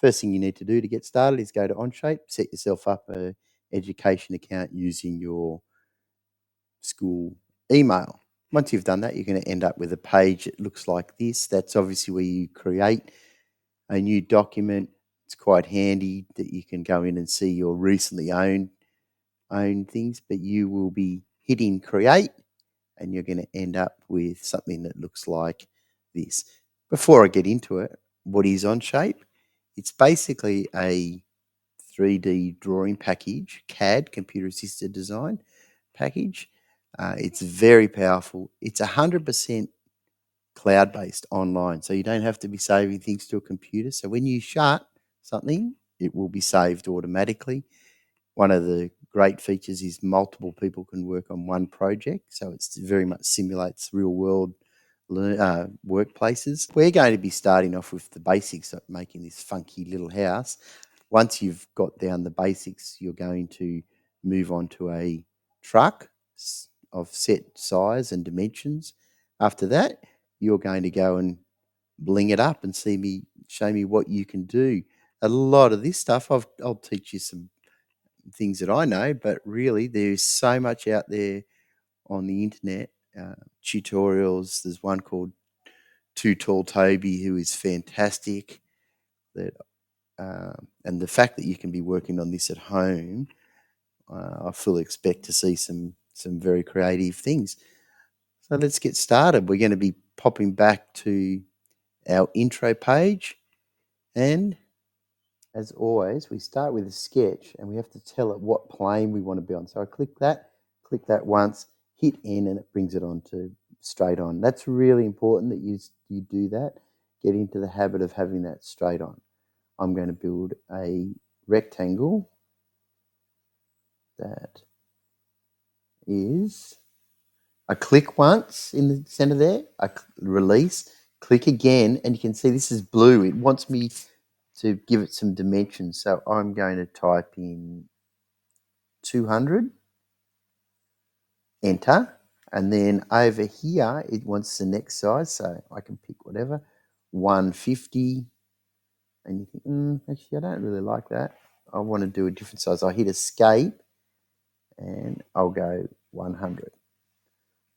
First thing you need to do to get started is go to OnShape, set yourself up an education account using your school email. Once you've done that, you're going to end up with a page that looks like this. That's obviously where you create a new document. It's quite handy that you can go in and see your recently owned things, but you will be hitting create and you're going to end up with something that looks like this. Before I get into it, what is OnShape? It's basically a 3D drawing package, CAD, computer assisted design package. It's very powerful. It's 100% cloud-based online, so you don't have to be saving things to a computer. So when you shut something, it will be saved automatically. One of the great features is multiple people can work on one project, so it's very much simulates real world workplaces. We're going to be starting off with the basics of making this funky little house. Once you've got down the basics, you're going to move on to a truck of set size and dimensions. After that, you're going to go and bling it up and show me what you can do. A lot of this stuff, I'll teach you some things that I know, but really there's so much out there on the internet, tutorials. There's one called Too Tall Toby who is fantastic. That and the fact that you can be working on this at home, I fully expect to see some very creative things. So let's get started. We're going to be popping back to our intro page, and as always, we start with a sketch and we have to tell it what plane we want to be on. So I click that once, hit N, and it brings it on to straight on. That's really important that you do that. Get into the habit of having that straight on. I'm going to build a rectangle that is, I click once in the center there, I release, click again, and you can see this is blue. It wants me to give it some dimensions. So I'm going to type in 200, enter, and then over here it wants the next size, so I can pick whatever, 150, and you think, actually I don't really like that. I want to do a different size. I hit escape and I'll go 100.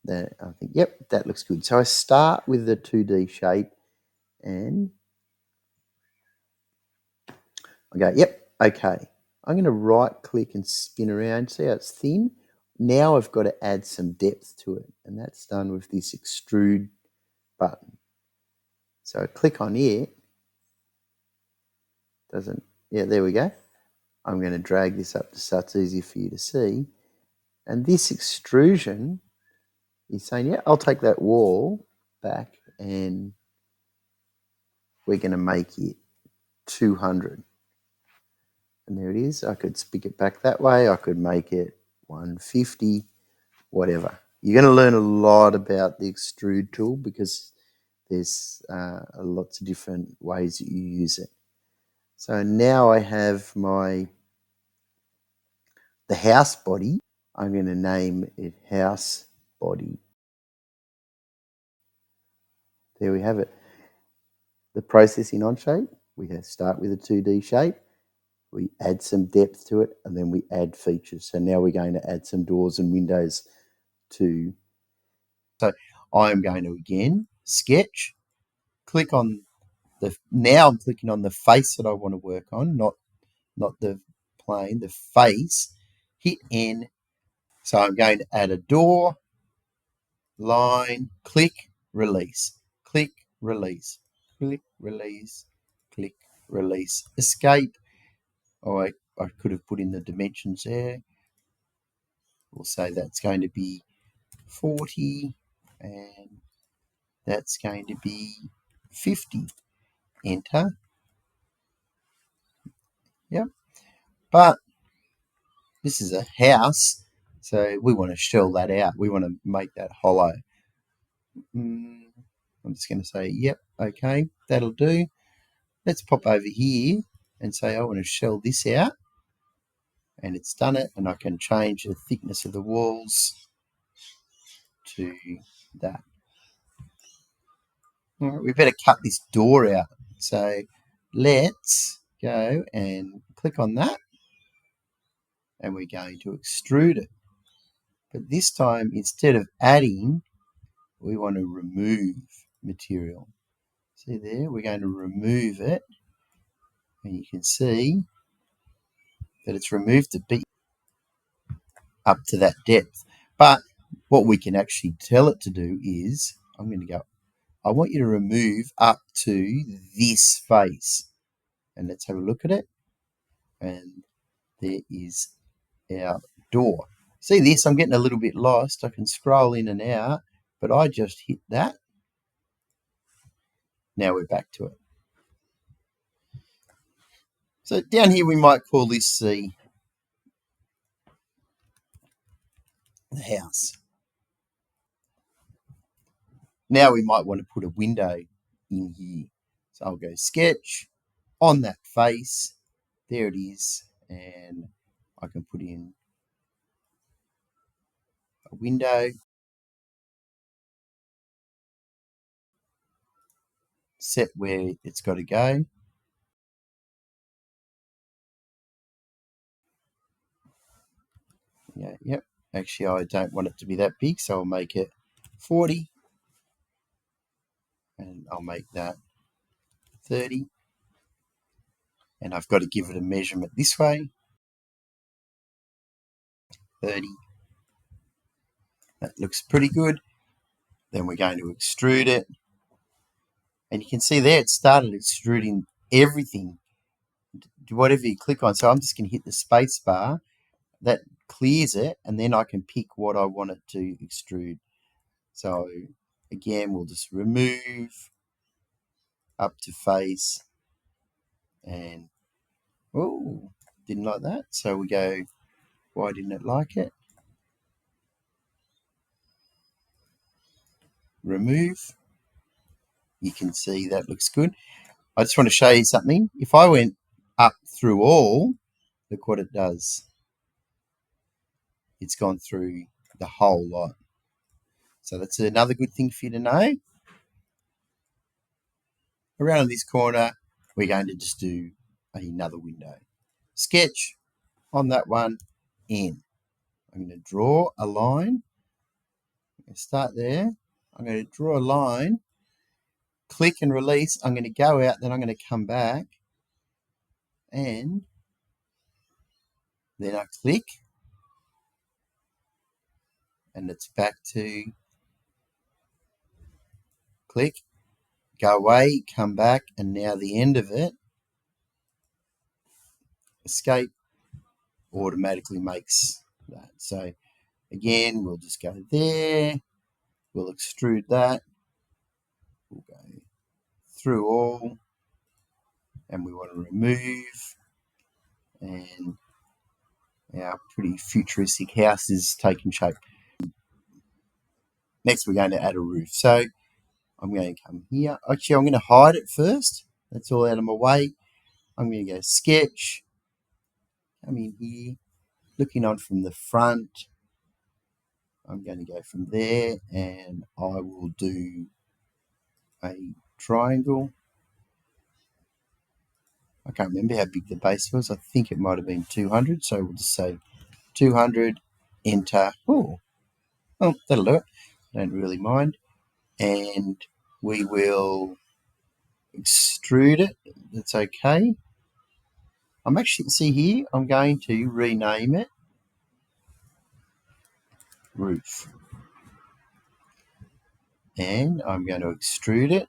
Then I think, yep, that looks good. So I start with the 2D shape and I go, yep, okay. I'm going to right click and spin around. See how it's thin? Now I've got to add some depth to it, and that's done with this extrude button. So I click on it. Yeah, there we go. I'm going to drag this up so it's easier for you to see. And this extrusion is saying, yeah, I'll take that wall back and we're going to make it 200. And there it is. I could stick it back that way. I could make it 150, whatever. You're going to learn a lot about the extrude tool because there's lots of different ways that you use it. So now I have the house body. I'm going to name it house body. There we have it. The process in OnShape, we start with a 2D shape, we add some depth to it, and then we add features. So now we're going to add some doors and windows to. So I'm going to again sketch, click on now I'm clicking on the face that I want to work on, not the plane, the face. Hit N. So I'm going to add a door, line, click, release, click, release, click, release, click, release, escape. I could have put in the dimensions there. We'll say that's going to be 40 and that's going to be 50. Enter. Yep. But this is a house, so we want to shell that out. We want to make that hollow. I'm just going to say, yep, okay, that'll do. Let's pop over here and say I want to shell this out. And it's done it, and I can change the thickness of the walls to that. All right, we better cut this door out. So let's go and click on that, and we're going to extrude it. But this time, instead of adding, we want to remove material. See there, we're going to remove it, and you can see that it's removed a bit up to that depth. But what we can actually tell it to do is, I'm going to go, I want you to remove up to this face. And let's have a look at it. And there is our door. See this? I'm getting a little bit lost. I can scroll in and out, but I just hit that. Now we're back to it. So down here we might call this the house. Now we might want to put a window in here. So I'll go sketch on that face. There it is. And I can put in a window. Set where it's got to go. Yeah, yep. Actually, I don't want it to be that big, so I'll make it 40. And I'll make that 30. And I've got to give it a measurement this way. 30. That looks pretty good. Then we're going to extrude it. And you can see there it started extruding everything, whatever you click on. So I'm just going to hit the space bar. That clears it, and then I can pick what I want it to extrude. So again, we'll just remove up to face, and oh, didn't like that. So we go, why didn't it like it? Remove. You can see that looks good. I just want to show you something. If I went up through all, look what it does. It's gone through the whole lot. So that's another good thing for you to know. Around this corner, we're going to just do another window. Sketch on that one, in. I'm going to draw a line. I'm going to start there. I'm going to draw a line, click and release. I'm going to go out, then I'm going to come back, and then I click, and it's back to click, go away, come back, and now the end of it, escape, automatically makes that. So again, we'll just go there, we'll extrude that, we'll go through all, and we want to remove, and our pretty futuristic house is taking shape. Next, we're going to add a roof. So I'm going to come here. Actually, I'm going to hide it first. That's all out of my way. I'm going to go sketch, come in here, looking on from the front. I'm going to go from there, and I will do a triangle. I can't remember how big the base was. I think it might have been 200. So we'll just say 200, enter. Oh, that'll do it. I don't really mind. And we will extrude it. That's okay. I'm actually, see here, I'm going to rename it roof. And I'm going to extrude it.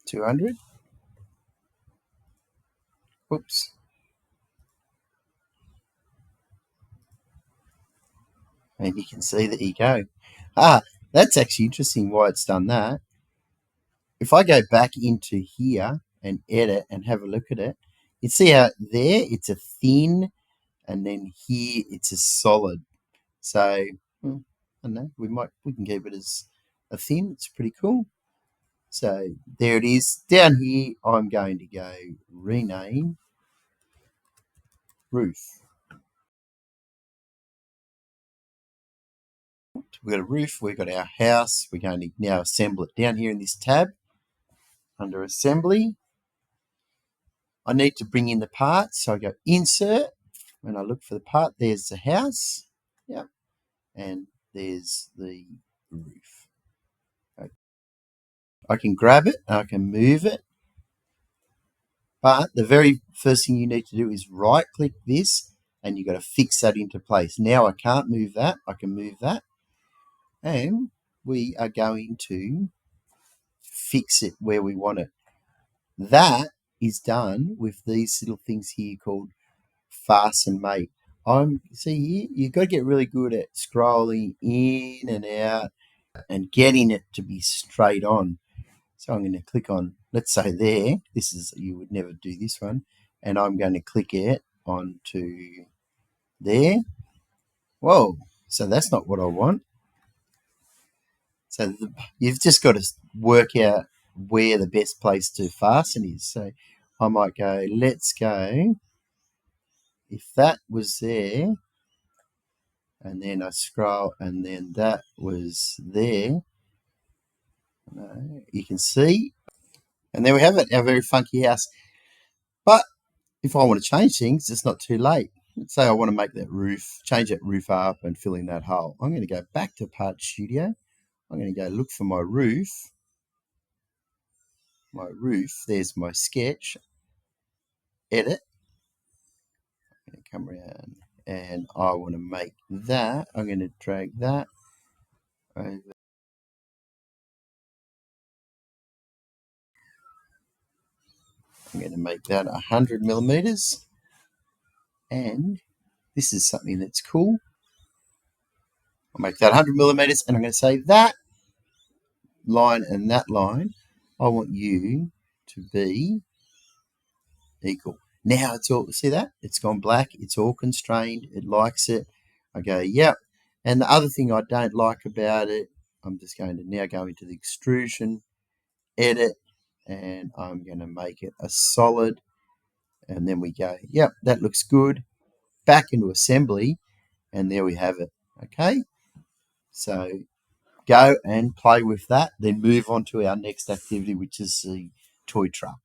200. Whoops. And you can see, there you go. That's actually interesting why it's done that. If I go back into here and edit and have a look at it, you see how there it's a thin, and then here it's a solid. So I don't know, we can keep it as a thin. It's pretty cool. So there it is. Down here, I'm going to go rename roof. We've got a roof, we've got our house. We're going to now assemble it down here in this tab. under assembly. I need to bring in the parts, so I go insert. When I look for the part, there's the house. Yep. And there's the roof. I can grab it, and I can move it. But the very first thing you need to do is right click this, and you've got to fix that into place. Now I can't move that. I can move that. And we are going to fix it where we want it. That is done with these little things here called fasten mate. See here, you've got to get really good at scrolling in and out and getting it to be straight on. So I'm going to click on, let's say there, this is, you would never do this one, and I'm going to click it onto there. Whoa, so that's not what I want. So you've just got to work out where the best place to fasten is. So I might go, let's go, if that was there, and then I scroll, and then that was there, you can see, and there we have it, our very funky house. But if I want to change things, it's not too late. Let's say I want to make that roof, change that roof up and fill in that hole. I'm going to go back to Part Studio. I'm going to go look for my roof. My roof, there's my sketch. Edit. I'm going to come around and I want to make that. I'm going to drag that over. I'm going to make that 100 millimeters. And this is something that's cool. I'll make that 100 millimeters, and I'm going to say that line and that line, I want you to be equal. Now it's all, see that? It's gone black. It's all constrained. It likes it. I go, yep. And the other thing I don't like about it, I'm just going to now go into the extrusion, edit, and I'm going to make it a solid. And then we go, yep, that looks good. Back into assembly, and there we have it. Okay, so go and play with that, then move on to our next activity, which is the toy truck.